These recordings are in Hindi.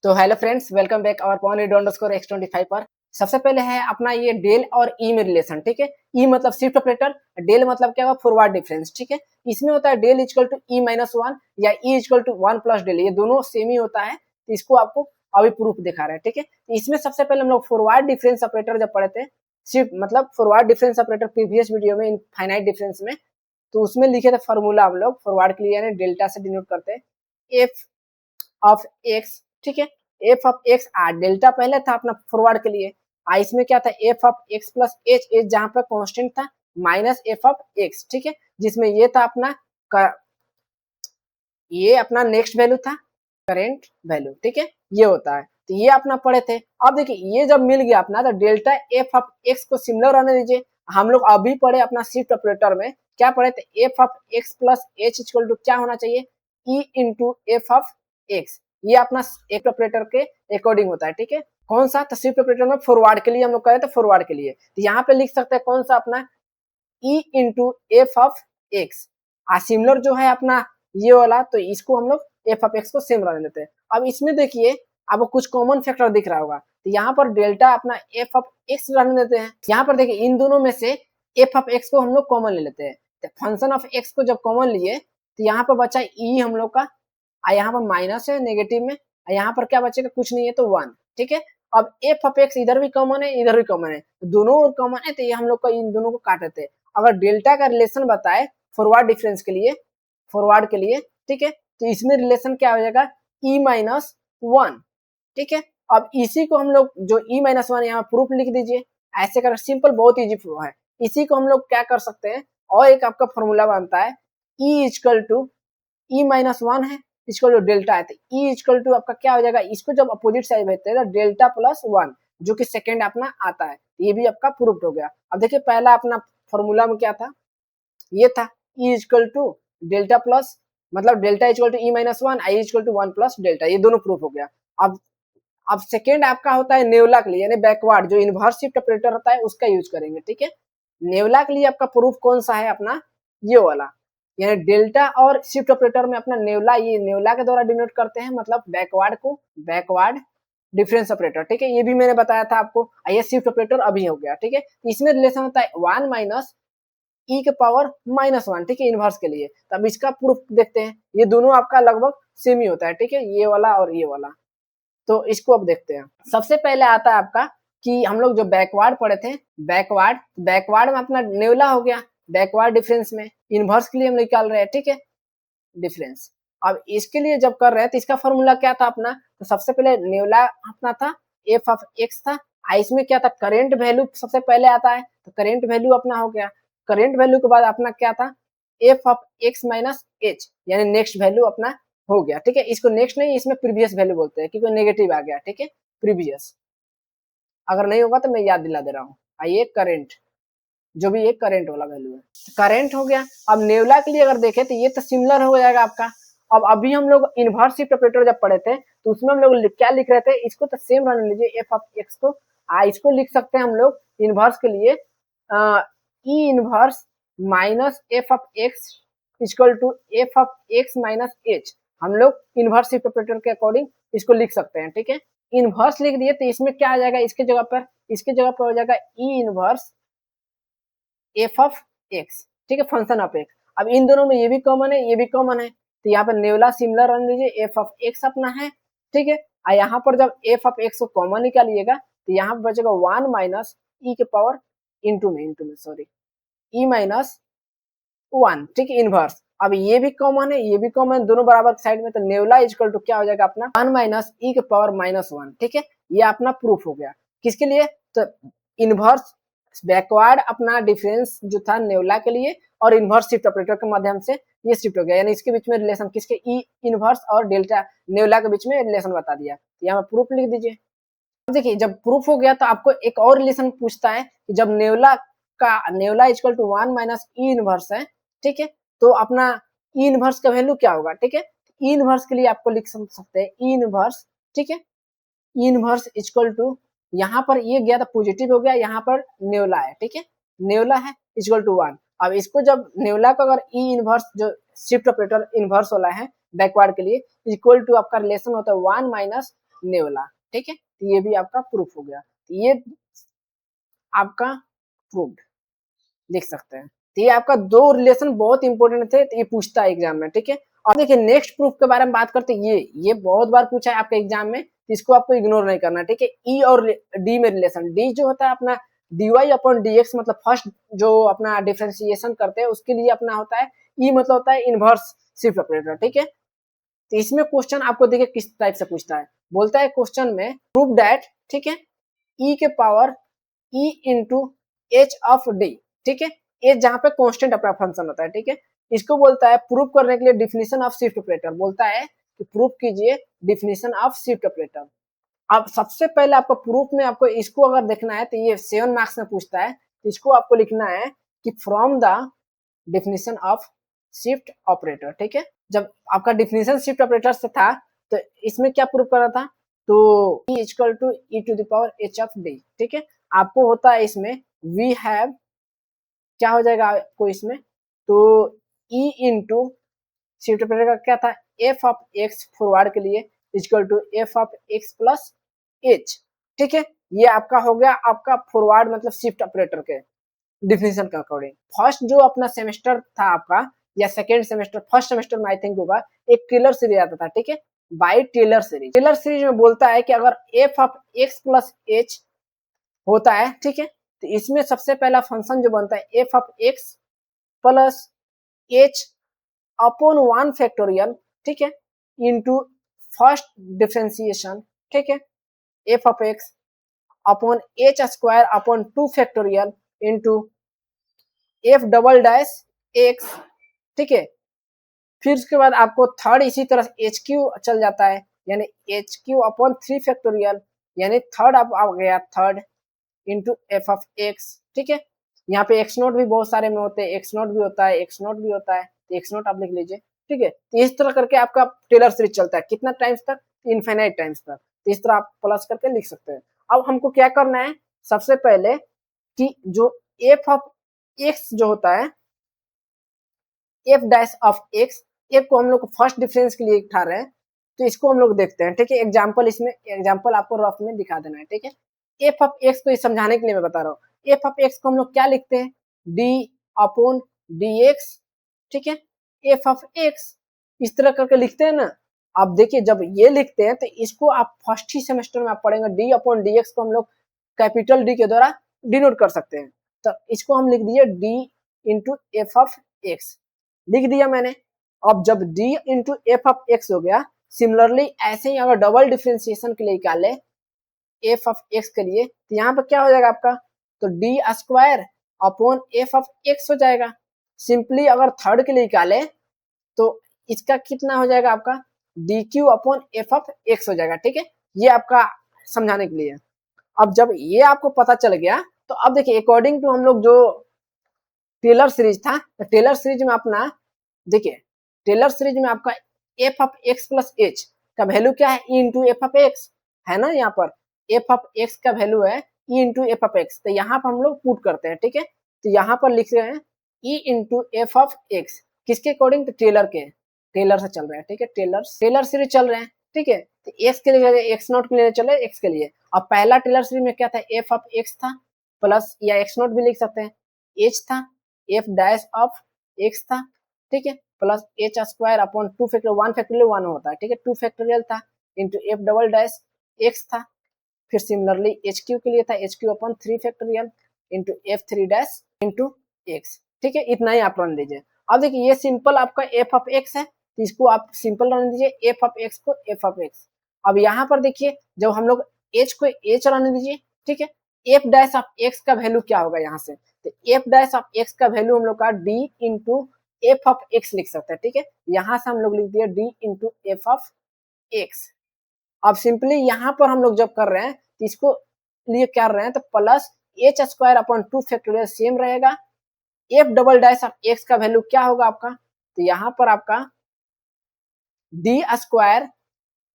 तो hello friends, welcome back our pony_x25 पर। सबसे पहले है अपना ये डेल और ई में रिलेशन, ठीक है। ई मतलब शिफ्ट ऑपरेटर, डेल मतलब क्या होगा, फॉरवर्ड डिफरेंस, ठीक है। इसमें होता है del equal to E minus one या E equal to one plus del, ये दोनों सेम ही होता है। तो इसको आपको अभी प्रूफ दिखा रहे हैं, ठीक है। इसमें सबसे पहले हम लोग फॉरवर्ड डिफरेंस ऑपरेटर जब पढ़े थे, शिफ्ट मतलब forward difference operator previous video में इनफाइनाइट डिफरेंस में, तो उसमें लिखे थे फॉर्मूला हम लोग फॉरवर्ड के लिए, यानी डेल्टा से डिनोट करते हैं एफ ऑफ एक्स, ठीक है। एफ ऑफ एक्स डेल्टा पहले था अपना फॉरवर्ड के लिए, इसमें क्या था F of X plus H, H जहां पर कांस्टेंट था, माइनस एफ ऑफ एक्स, ठीक है। जिसमें ये था अपना ये अपना नेक्स्ट वैल्यू था, करेंट वैल्यू, ठीक है। ये होता है, तो ये अपना पढ़े थे। अब देखिए ये जब मिल गया अपना, तो डेल्टा एफ ऑफ एक्स को सिमिलर रहने दीजिए। हम लोग अभी पढ़े अपना शिफ्ट ऑपरेटर में क्या पढ़े थे, F of X plus H equal to क्या होना चाहिए, E into F of X. ये अपना शिफ्ट ऑपरेटर के अकॉर्डिंग होता है, ठीक है। कौन सा, तो शिफ्ट ऑपरेटर में फॉरवर्ड के लिए हम लोग कह रहे थे, फॉरवर्ड के लिए तो यहाँ पे लिख सकते हैं कौन सा अपना ई into F of x. Similar जो है अपना ये वाला, तो इसको हम लोग एफ ऑफ एक्स को सेम रहने देते हैं। अब इसमें देखिए आपको कुछ कॉमन फैक्टर दिख रहा होगा, तो यहाँ पर डेल्टा अपना एफ ऑफ एक्स रहने देते हैं। यहाँ पर देखिए इन दोनों में से एफ ऑफ एक्स को हम लोग कॉमन ले लेते हैं। तो फंक्शन ऑफ एक्स को जब कॉमन लिए तो यहाँ पर बचा ई हम लोग का, यहाँ पर माइनस है नेगेटिव में, यहाँ पर क्या बचेगा, कुछ नहीं है तो वन, ठीक है। अब एफ ऑफ एक्स इधर भी कॉमन है इधर भी कॉमन है, तो दोनों कॉमन है, तो ये हम लोग को इन दोनों को काट देते हैं। अगर डेल्टा का रिलेशन बताए फॉरवर्ड डिफरेंस के लिए, फॉरवर्ड के लिए, ठीक है, तो इसमें रिलेशन क्या हो जाएगा, ई माइनस वन, ठीक है। अब इसी को हम लोग जो ई माइनस वन यहाँ प्रूफ लिख दीजिए, ऐसे कर सिंपल, बहुत इजी प्रूफ है। इसी को हम लोग क्या कर सकते हैं, और एक आपका फॉर्मूला बनता है E equal to E minus one है इक्वल टू डेल्टा है, तो ई इक्वल टू आपका क्या हो जाएगा, इसको जब अपोजिट साइड भेजते हैं तो डेल्टा प्लस वन, जो कि सेकेंड अपना आता है, ये भी आपका प्रूफ हो गया। अब देखिए पहला अपना फॉर्मूला में क्या था, ये था E equal to delta plus मतलब delta equal to E minus one, I equal to one plus delta, ये दोनों प्रूफ हो गया। अब सेकेंड आपका होता है नेवला के लिए, यानी बैकवर्ड जो इनवर्स शिफ्ट ऑपरेटर होता है उसका यूज करेंगे, ठीक है। नेवला के लिए आपका प्रूफ कौन सा है, अपना ये वाला, यानी डेल्टा और शिफ्ट ऑपरेटर में अपना नेवला, ये नेवला के द्वारा डिनोट करते हैं, मतलब बैकवर्ड को बैकवर्ड डिफरेंस ऑपरेटर, ठीक है। ये भी मैंने बताया था आपको, ये शिफ्ट ऑपरेटर अभी हो गया, ठीक है। इसमें रिलेशन होता है वन माइनस ई के पावर माइनस वन, ठीक है, इनवर्स के लिए। तब इसका प्रूफ देखते हैं, ये दोनों आपका लगभग सेम ही होता है, ठीक है, ये वाला और ये वाला। तो इसको अब देखते हैं। सबसे पहले आता है आपका कि हम लोग जो बैकवर्ड पढ़े थे, बैकवर्ड में अपना नेवला हो गया, बैकवर्ड डिफरेंस में इनवर्स के लिए हम निकाल रहे हैं, ठीक है, डिफरेंस। अब इसके लिए जब कर रहे हैं तो इसका फॉर्मूला क्या था अपना, तो सबसे पहले नेवला अपना था एफ ऑफ एक्स था, इसमें क्या था, करेंट वैल्यू सबसे पहले आता है, तो करेंट वैल्यू अपना हो गया। करेंट वैल्यू के बाद अपना क्या था, F of X minus H, यानी नेक्स्ट वैल्यू अपना हो गया, ठीक है। इसको नेक्स्ट नहीं, इसमें प्रीवियस वैल्यू बोलते हैं, क्योंकि नेगेटिव आ गया, ठीक है, प्रीवियस। अगर नहीं होगा तो मैं याद दिला दे रहा हूँ, आइए करेंट, जो भी एक करंट वाला वैल्यू है, करंट हो गया। अब नेवला के लिए अगर देखें तो ये तो सिमिलर हो जाएगा आपका। अब अभी हम लोग इनवर्स शिफ्ट ऑपरेटर जब पढ़े थे तो उसमें हम लोग क्या लिख रहे थे, इसको तो सेम रहने लीजिए, एफ ऑफ एक्स को इसको लिख सकते हैं हम लोग इनवर्स के लिए E inverse minus F of X equal to F of X minus H. हम लोग इनवर्स शिफ्ट ऑपरेटर के अकॉर्डिंग इसको लिख सकते हैं, ठीक है। इनवर्स लिख दिए तो इसमें क्या आ जाएगा, इसके जगह पर हो जाएगा ई इनवर्स एफ ऑफ एक्स, ठीक है, फंक्शन ऑफ एक्स। अब इन दोनों में ये भी कॉमन है ये भी कॉमन है, तो यहाँ पर नेवला सिमिलर रन दीजिए, एफ ऑफ एक्स अपना है, ठीक है। यहाँ पर जब एफ ऑफ एक्स को कॉमन निकालिएगा तो यहाँ पर बचेगा वन माइनस ई के पावर इंटू में सॉरी ई माइनस वन, ठीक है, इनवर्स। अब ये भी कॉमन है ये भी कॉमन, दोनों बराबर साइड में, तो नेवला इक्वल टू क्या हो जाएगा अपना वन माइनस ई के पावर माइनस वन, ठीक है। ये अपना प्रूफ हो गया किसके लिए, तो इनवर्स बैकवर्ड अपना डिफरेंस जो था नेवला के लिए, और इनवर्स शिफ्ट ऑपरेटर के माध्यम से ये शिफ्ट हो गया, यानी इसके बीच में रिलेशन किसके, ई इनवर्स और डेल्टा नेवला के बीच में रिलेशन बता दिया। यहाँ पर प्रूफ लिख दीजिए। अब देखिए जब प्रूफ हो गया तो आपको एक और रिलेशन पूछता है कि जब nabla equal to one minus E inverse है, ठीक है, तो अपना ई इनवर्स का वैल्यू क्या होगा, ठीक है। ई इनवर्स के लिए आपको लिख सकते हैं ई इनवर्स, ठीक है, ई इनवर्स इक्वल टू, यहाँ पर ये गया था पॉजिटिव हो गया, यहाँ पर नेवला है, ठीक है, नेवला है इक्वल टू वन। अब इसको जब नेवला का अगर ई इनवर्स जो शिफ्ट ऑपरेटर इनवर्स वाला है बैकवर्ड के लिए इक्वल टू आपका रिलेशन होता है वन माइनस नेवला, ठीक है। तो ये भी आपका प्रूफ हो गया, तो ये आपका प्रूफ्ड लिख सकते हैं। तो ये आपका दो रिलेशन बहुत इंपॉर्टेंट थे, तो ये पूछता है एग्जाम में, ठीक है। और देखिए नेक्स्ट प्रूफ के बारे में बात करते हैं, ये बहुत बार पूछा है आपके एग्जाम में, इसको आपको इग्नोर नहीं करना, ठीक है। ई और डी में रिलेशन, डी जो होता है अपना dy अपॉन dx, मतलब फर्स्ट जो अपना डिफरेंशिएशन करते हैं उसके लिए अपना होता है, ई मतलब होता है इनवर्स शिफ्ट ऑपरेटर, ठीक है। तो इसमें क्वेश्चन आपको देखिए किस टाइप से पूछता है, बोलता है क्वेश्चन में प्रूव दैट, ठीक है, ई के power E into H of D, ठीक है। एच जहां पे कांस्टेंट अपना फंक्शन होता है, ठीक है। इसको बोलता है प्रूव करने के लिए डिफिनेशन ऑफ शिफ्ट ऑपरेटर, बोलता है कि प्रूव कीजिए डिफिनेशन ऑफ शिफ्ट ऑपरेटर। अब सबसे पहले आपको प्रूफ में आपको इसको अगर देखना है तो ये 7 मार्क्स में पूछता है, तो इसको आपको लिखना है कि from the definition of shift operator, ठीक है। जब आपका डिफिनेशन शिफ्ट ऑपरेटर से था तो इसमें क्या प्रूफ करना था, तो e equal to E to the power H of D, ठीक है। आपको होता है इसमें वी हैव, क्या हो जाएगा आपको इसमें, तो e इंटू शिफ्ट ऑपरेटर का क्या था, एफ ऑफ एक्स फॉरवर्ड के लिए equal to F of X plus H, ठीक है। ये आपका हो गया आपका फॉरवर्ड मतलब शिफ्ट ऑपरेटर के डिफिनेशन के अकॉर्डिंग। फर्स्ट जो अपना सेमेस्टर था आपका या सेकेंड सेमेस्टर, फर्स्ट सेमेस्टर में आई थिंक होगा, एक टेलर सीरीज आता था, ठीक है, by Taylor series. Taylor series में बोलता है कि अगर F of X plus H होता है, ठीक है, तो इसमें सबसे पहला फंक्शन जो बनता है F of X plus H upon 1 factorial, ठीक है, इनटू फर्स्ट डिफरेंशिएशन, ठीक है, F of x upon H square upon 2 factorial into F double dash x, ठीक है। फिर उसके बाद आपको थर्ड इसी तरह एच क्यू चल जाता है, यानी एच क्यू अपॉन 3 फैक्टोरियल, यानी थर्ड अब आ गया third into F of x, ठीक है। यहाँ पे एक्स नोट भी बहुत सारे में होते हैं, एक्स नोट भी होता है, एक्स नोट भी होता है, तो एक्स नोट आप लिख लीजिए, ठीक है। तो इस तरह करके आपका टेलर सीरीज चलता है, कितना टाइम्स तक, इनफाइनाइट टाइम्स तक। तो इस तरह आप प्लस करके लिख सकते हैं। अब हमको क्या करना है, सबसे पहले कि जो एफ ऑफ एक्स जो होता है, F dash of x, F को हम लोग फर्स्ट डिफरेंस के लिए उठा रहे हैं, तो इसको हम लोग देखते हैं, ठीक है। एग्जाम्पल, इसमें एग्जाम्पल आपको रफ में दिखा देना है, ठीक है। एफ ऑफ एक्स को समझाने के लिए मैं बता रहा हूँ। एफ ऑफ एक्स को हम लोग क्या लिखते हैं, डी अपॉन डी एक्स, ठीक है, एफ ऑफ एक्स, इस तरह करके लिखते हैं ना। आप देखिए जब ये लिखते हैं तो इसको आप फर्स्ट ही सेमेस्टर में आप पढ़ेंगे, डी अपॉन डी एक्स को हम लोग कैपिटल डी के द्वारा डिनोट कर सकते हैं। तो इसको हम लिख दिए D into F of X, लिख दिया मैंने। अब जब d into F of x हो गया, सिमिलरली ऐसे ही अगर डबल डिफरेंशिएशन के लिए निकाले एफ ऑफ एक्स के लिए, तो यहाँ पर क्या हो जाएगा आपका, तो D square upon F of x हो जाएगा। सिंपली अगर थर्ड के लिए निकाले तो इसका कितना हो जाएगा आपका, D Q upon F of x हो जाएगा, ठीक है। ये आपका समझाने के लिए। अब जब ये आपको पता चल गया, तो अब देखिए अकॉर्डिंग टू हम लोग जो टेलर सीरीज था, तो टेलर सीरीज में अपना देखिए, टेलर सीरीज में आपका F of X plus H का वैल्यू क्या है, ई इंटू एफ ऑफ एक्स है ना। यहाँ पर एफ ऑफ एक्स का वैल्यू है ई इंटू एफ ऑफ एक्स, तो यहाँ पर हम लोग पुट करते हैं, ठीक है। तो यहाँ पर लिख रहे हैं ई इंटू एफ ऑफ एक्स, किसके अकॉर्डिंग, तो टेलर के, टेलर से चल रहे हैं, ठीक है, टेलर सीरीज चल रहे हैं, ठीक है। तो एक्स के लिए एक्स नोट के लिए चले एक्स के लिए। अब पहला टेलर सीरीज में क्या था, एफ ऑफ एक्स था प्लस, या एक्स नोट भी लिख सकते हैं, एच था, एफ डैश ऑफ एक्स था, ठीक है, plus H square upon 2 factorial, 1 factorial 1 होता है, ठीक है, 2 फैक्टोरियल था into F double dash x था। फिर सिमिलरली एच क्यू के लिए था H Q upon 3 factorial into F 3 dash into x, ठीक है। इतना ही आप रन दीजिए। अब देखिए ये सिंपल आपका एफ ऑफ एक्स है, तो इसको आप सिंपल रन दीजिए, एफ ऑफ एक्स को एफ ऑफ एक्स। अब यहाँ पर देखिए जब हम लोग एच को एच रन दीजिए, ठीक है, एफ डैश ऑफ एक्स का वैल्यू क्या होगा यहाँ से, तो एफ डैश ऑफ एक्स का वैल्यू हम लोग का D into F of X लिख सकते हैं, ठीक है। यहाँ से हम लोग लिख दिए D into F of x. अब सिंपली यहाँ पर हम लोग जब कर रहे हैं तो इसको लिए कर रहे हैं, तो plus H square upon 2 factorial same रहेगा, F double dash of X का वैल्यू क्या होगा आपका, तो यहाँ पर आपका D square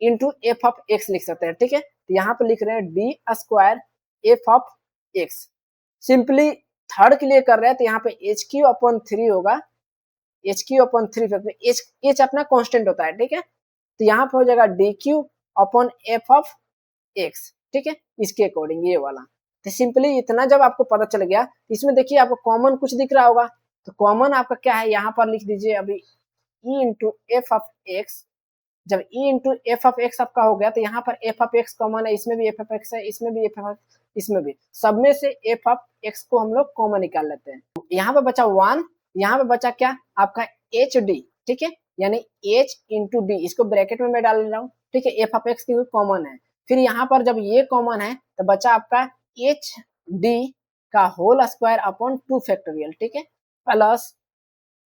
into F of X लिख सकते हैं, ठीक है। तो यहाँ पर लिख रहे हैं D square F of x. Simply third के लिए कर रहे हैं तो यहाँ पे एच क्यू अपॉन 3 होगा, H Q upon 3 factor, H अपना कांस्टेंट होता है, ठीक है। तो यहाँ पे हो जाएगा D Q upon F of x, ठीक है, इसके अकॉर्डिंग ये वाला। तो सिंपली इतना जब आपको पता चल गया, इसमें देखिए आपको कॉमन कुछ दिख रहा होगा, तो कॉमन आपका क्या है यहाँ पर लिख दीजिए अभी E into F of X. जब E into F of X आपका हो गया तो यहाँ पर एफ ऑफ एक्स कॉमन है, इसमें भी एफ ऑफ एक्स है, इसमें भी एफ ऑफ, इसमें भी, सब में से एफ ऑफ एक्स को हम लोग कॉमन निकाल लेते हैं। यहाँ पर बचा 1, यहाँ पे बचा क्या आपका एच डी, ठीक है, यानी एच इंटू डी, इसको ब्रैकेट में मैं डाल रहा हूँ, ठीक है, एफ ऑफ एक्स की कॉमन है। फिर यहाँ पर जब ये कॉमन है तो बचा आपका एच डी का होल स्क्वायर अपॉन 2 फैक्टोरियल, ठीक है, प्लस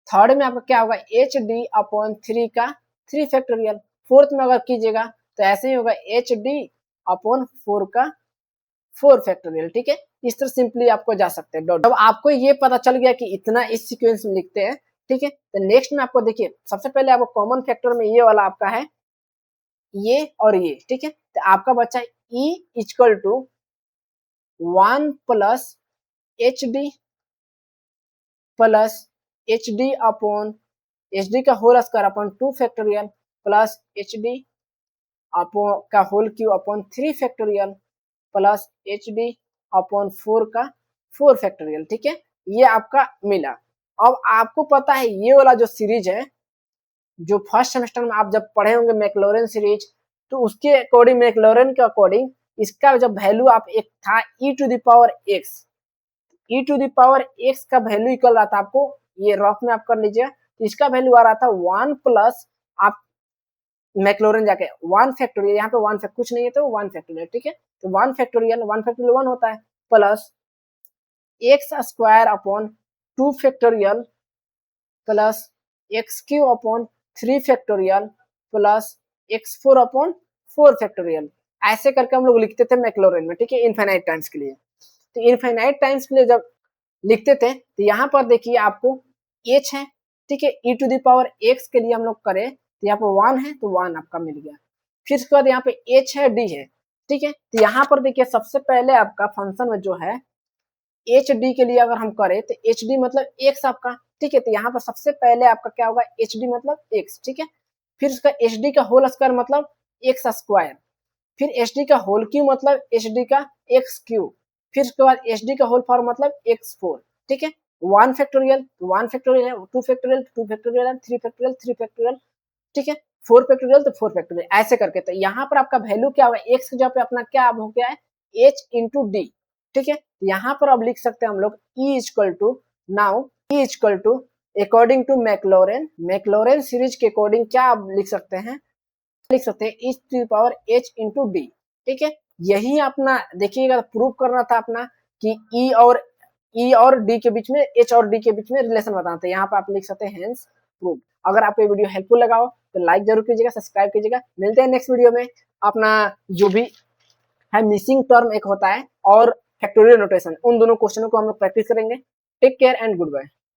थर्ड में आपका क्या होगा एच डी अपॉन 3 का 3 फैक्टोरियल। फोर्थ में अगर कीजिएगा तो ऐसे ही होगा एच डी अपॉन 4 का 4 फैक्टोरियल, ठीक है। इस तरह सिंपली आपको जा सकते हैं। जब आपको ये पता चल गया कि इतना इस सीक्वेंस में लिखते हैं, ठीक है, तो नेक्स्ट में आपको देखिए सबसे पहले आपको कॉमन फैक्टर में ये वाला आपका है ये और ये, ठीक है, तो आपका बच्चा E equal to 1 plus H D plus H D upon H D का whole square upon 2 factorial plus H D upon का whole cube upon 3 factorial plus H D upon 4 का 4 फैक्टोरियल, ठीक है, ये आपका मिला। अब आपको पता है ये वाला जो सीरीज है, जो फर्स्ट सेमेस्टर में आप जब पढ़े होंगे मैक्लॉरेन सीरीज, तो उसके अकॉर्डिंग मैक्लॉरेन के अकॉर्डिंग इसका जब वैल्यू आप एक था E to the power X, E to the power X का वैल्यू इक्वल रहा था आपको, ये रफ में आप कर लीजिए, तो इसका वैल्यू आ रहा था 1 प्लस आप मैक्लॉरेन जाके 1 फैक्टोरियल, यहाँ पे 1 फैक्ट कुछ नहीं है तो 1 फैक्टोरियल, ठीक है, तो 1 फैक्टोरियल 1 होता है plus x square upon 2 factorial plus x Q upon 3 factorial plus x 4 upon 4 factorial. ऐसे करके हम लोग लिखते थे मैक्लॉरेन में, ठीक है, इनफाइनाइट टाइम्स के लिए। तो इनफाइनाइट टाइम्स के लिए जब लिखते थे तो यहाँ पर देखिए आपको एच है, ठीक है, ई टू द पावर एक्स के लिए हम लोग करें तो यहाँ पर 1 है तो 1 आपका मिल गया। फिर उसके बाद यहाँ पे एच है डी है, ठीक है, तो यहाँ पर देखिए सबसे पहले आपका फंक्शन में जो है एच डी के लिए अगर हम करें तो एच डी मतलब एक्स आपका, ठीक है, तो यहाँ पर सबसे पहले आपका क्या होगा एच डी मतलब एक्स, ठीक है, फिर उसका एच डी का होल स्क्वायर मतलब एक्स स्क्वायर, फिर एच डी का होल क्यू मतलब एच डी का एक्स क्यू, फिर उसके बाद एच डी का होल पावर मतलब एक्स 4, ठीक है, 1 फैक्टोरियल 1 फैक्टोरियल है, 2 फैक्टोरियल 2 फैक्टोरियल है, 3 फैक्टोरियल 3 फैक्टोरियल, ठीक है, 4 फैक्टोरियल तो 4 फैक्टोरियल, ऐसे करके। तो यहाँ पर आपका वैल्यू क्या होगा एक्स की जगह पे अपना क्या हो गया है एच इंटू डी, ठीक है, यहाँ पर अब लिख सकते हैं हम लोग E equal to now E equal to according to Maclaurin series के अकॉर्डिंग क्या आप लिख सकते हैं E to the power H into D, ठीक है। यही अपना देखिएगा प्रूव करना था अपना कि ई और डी के बीच में एच और डी के बीच में रिलेशन बताना था, यहाँ पे आप लिख सकते हैं हेंस प्रूव। अगर आपको ये वीडियो हेल्पफुल लगा हो तो लाइक जरूर कीजिएगा, सब्सक्राइब कीजिएगा। मिलते हैं नेक्स्ट वीडियो में। अपना जो भी है मिसिंग टर्म एक होता है और फैक्टोरियल नोटेशन, उन दोनों क्वेश्चनों को हम लोग प्रैक्टिस करेंगे। Take care and good bye.